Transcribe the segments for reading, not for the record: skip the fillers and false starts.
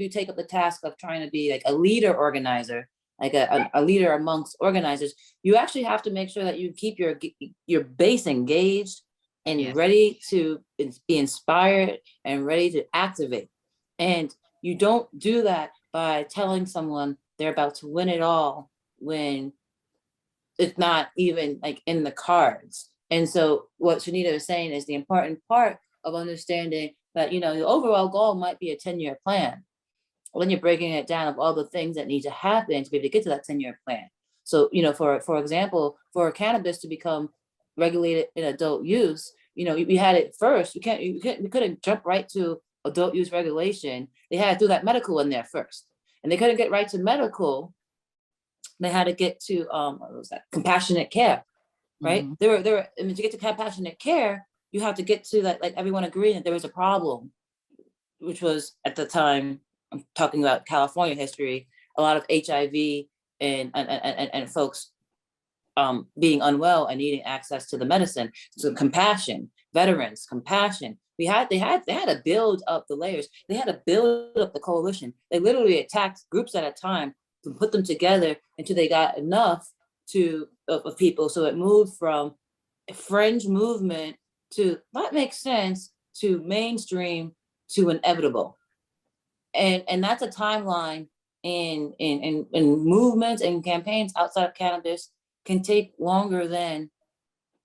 you take up the task of trying to be like a leader organizer, like a leader amongst organizers, you actually have to make sure that you keep your base engaged and Yes. ready to be inspired and ready to activate. And you don't do that by telling someone they're about to win it all when it's not even like in the cards. And so what Shanita is saying is the important part of understanding that, you know, the overall goal might be a 10-year plan. When you're breaking it down of all the things that need to happen to be able to get to that 10-year plan. So, you know, for example, for cannabis to become regulated in adult use, you know, we had it first. We couldn't jump right to adult use regulation. They had to do that medical in there first. And they couldn't get right to medical. They had to get to what was that? Compassionate care, right? Mm-hmm. I mean, to get to compassionate care, you have to get to that, like everyone agreeing that there was a problem, which was at the time, I'm talking about California history, a lot of HIV and folks being unwell and needing access to the medicine. So compassion, veterans, compassion. They had to build up the layers. They had to build up the coalition. They literally attacked groups at a time to put them together until they got enough of people. So it moved from a fringe movement to that makes sense to mainstream to inevitable. And that's a timeline in movements and campaigns outside of cannabis can take longer than,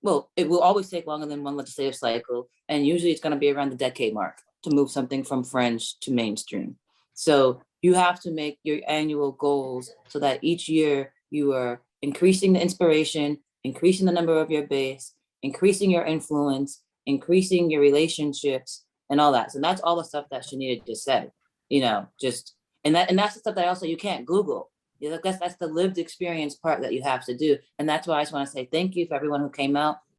well, it will always take longer than one legislative cycle. And usually it's going to be around the decade mark to move something from fringe to mainstream. So you have to make your annual goals so that each year you are increasing the inspiration, increasing the number of your base, increasing your influence, increasing your relationships and all that. So that's all the stuff that Shanita just said, you know, just, and that's the stuff that also you can't Google. You know, that's the lived experience part that you have to do. And that's why I just want to say thank you for everyone who came out.